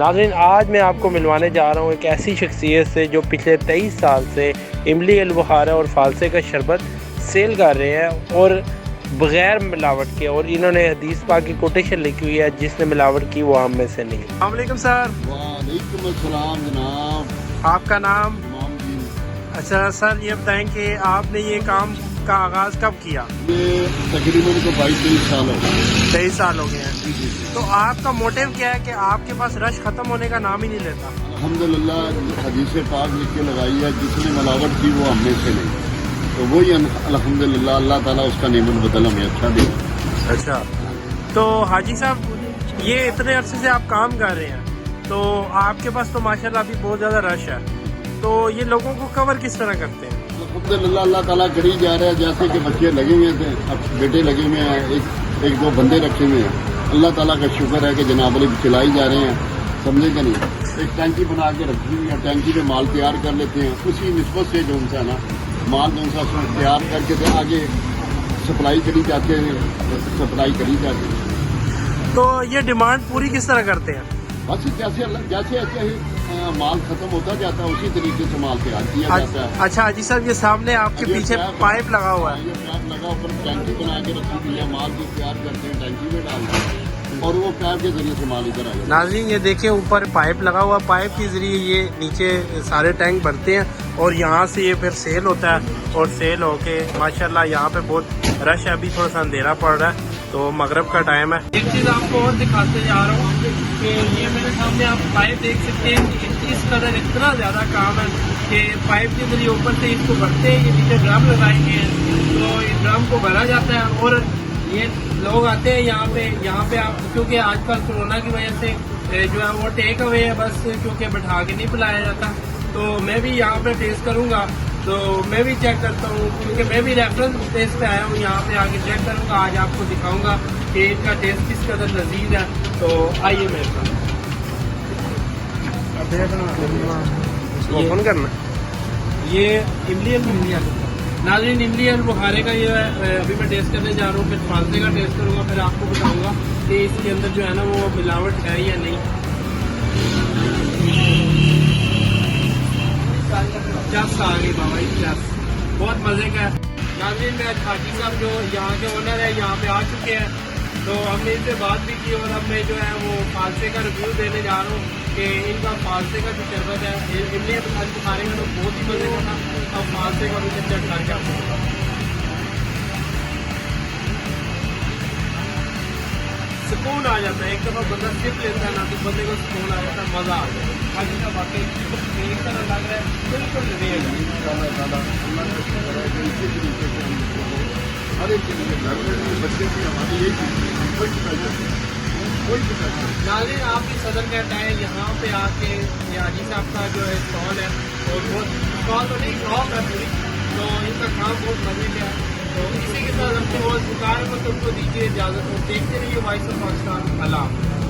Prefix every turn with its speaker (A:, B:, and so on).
A: ناظرین آج میں آپ کو ملوانے جا رہا ہوں ایک ایسی شخصیت سے جو پچھلے 23 سال سے املی البخارا اور فالسے کا شربت سیل کر رہے ہیں اور بغیر ملاوٹ کے، اور انہوں نے حدیث پاک کی کوٹیشن لکھی ہوئی ہے جس نے ملاوٹ کی وہ ہم میں سے نہیں۔ السلام علیکم سر۔
B: وعلیکم السلام جناب۔
A: آپ کا نام؟
B: امام جی۔
A: اچھا سر، یہ بتائیں کہ آپ نے یہ کام کا آغاز کب کیا؟
B: یہ تقریباً کو 22-23 سال ہو گئے۔
A: 23 سال ہو گئے ہیں۔ تو آپ کا موٹیو کیا ہے کہ آپ کے پاس رش ختم ہونے کا نام ہی نہیں لیتا؟
B: الحمدللہ حدیث پاک لکھ کے لگائی ہے، جس نے ملاوٹ کی وہ ہم میں سے نہیں، تو وہی الحمدللہ اللہ تعالیٰ اس کا نعمت بدل ہمیں اچھا دے۔
A: اچھا، تو حاجی صاحب یہ اتنے عرصے سے آپ کام کر رہے ہیں تو آپ کے پاس تو ماشاءاللہ ابھی بہت زیادہ رش ہے، تو یہ لوگوں کو کور کس طرح کرتے ہیں؟
B: الحمدللہ اللہ تعالیٰ کری جا رہا ہے، جیسے کہ بچے لگے ہوئے تھے، اب بیٹے لگے ہوئے ہیں، ایک دو بندے رکھے ہوئے ہیں۔ اللہ تعالیٰ کا شکر ہے کہ جناب علی چلائی جا رہے ہیں، سمجھے کہ نہیں۔ ایک ٹینکی بنا کے رکھی ہوئی ہے، ٹینکی پہ مال تیار کر لیتے ہیں، اسی نسبت سے جو ان سے نا مال جو ان سے تیار کر کے آگے سپلائی کری جاتے ہیں، سپلائی کری جاتی ہے۔
A: تو یہ ڈیمانڈ پوری کس طرح کرتے ہیں؟
B: بس جیسے مال ختم ہوتا جاتا ہے اسی طریقے سے مال تیار کیا جاتا ہے۔
A: اچھا حاجی صاحب، یہ سامنے آپ کے پیچھے پائپ لگا ہوا ہے؟
B: یہ پائپ لگا اوپر ٹینکی بنا کے رکھی ہوئی ہے، مال بھی تیار کرتے ہیں، ٹینکی میں ڈالتے ہیں اور وہ پائپ کے ذریعے سے مال ادھر آ جاتا ہے۔
A: ناظرین یہ دیکھیں اوپر پائپ لگا ہوا، پائپ کے ذریعے یہ نیچے سارے ٹینک بھرتے ہیں اور یہاں سے یہ پھر سیل ہوتا ہے، اور سیل ہو کے ماشاءاللہ یہاں پہ بہت رش ہے۔ ابھی تھوڑا سا اندھیرا پڑ رہا ہے تو مغرب کا ٹائم ہے۔ ایک چیز آپ کو اور دکھاتے جا رہا ہوں کہ یہ میرے سامنے آپ پائپ دیکھ سکتے ہیں کہ اس قدر اتنا زیادہ کام ہے کہ پائپ کے ذریعے اوپر سے اس کو بھرتے ہیں، یہ نیچے ڈرم لگائے گئے ہیں تو اس ڈرم کو بھرا جاتا ہے اور یہ لوگ آتے ہیں یہاں پہ آپ، کیونکہ آج کل کورونا کی وجہ سے جو ہے وہ ٹیک اوے ہے، بس کیونکہ بٹھا کے نہیں پلایا جاتا، تو میں بھی یہاں پہ ٹیسٹ کروں گا، تو میں بھی چیک کرتا ہوں کیونکہ میں بھی ریفرنس ٹیسٹ پہ آیا ہوں، یہاں پہ آ کے چیک کروں گا، آج آپ کو دکھاؤں گا کہ ان کا ٹیسٹ کس قدر لذیذ ہے۔ تو آئیے میرے ساتھ اوپن کرنا۔ یہ املی ناظرین املی البخارا کا یہ ہے، ابھی میں ٹیسٹ کرنے جا رہا ہوں، پھر فالسے کا ٹیسٹ کروں گا، پھر آپ کو بتاؤں گا کہ اس کے اندر جو ہے نا وہ ملاوٹ ہے یا نہیں۔ چس آ گئی بابا، چس بہت مزے کا ہے۔ ناظرین میں حاجی صاحب جو یہاں کے اونر ہے یہاں پہ آ چکے ہیں، تو ہم نے ان سے بات بھی کی اور اب میں جو ہے وہ فالسے کا ریویو دینے جا رہا ہوں کہ ان کا فالسے کا جو شربت ہے املی البخارا کا تو بہت ہی مزے کا تھا، اب فالسے کا بھی چیک کر کے آپ کو بتاؤں۔ سکون آ جاتا ہے، ایک دفعہ بندہ سپ لیتا ہے نا تو بندے کو سکون آ جاتا ہے، مزہ آ جاتا ہے۔ حاجی صاحب واقعی ایک طرح لگ رہا ہے بالکل ریئل ہے۔
B: ہر ایک چیز گھر میں بچے کی ہماری یہی چیز کوئی
A: ناظرین آپ بھی صدر کہتا ہے یہاں پہ آ کے یہ حاجی صاحب کا جو ہے اسٹال ہے اور بہت اسٹال تو نہیں شاپ ہے پوری، تو ان کا کام بہت مزے کا ہے۔ تو اسی کے ساتھ اپنے اور دکان کو تم کو دیجیے اجازت، اور دیکھتے رہیے وائس آف پاکستان۔ اللہ حافظ۔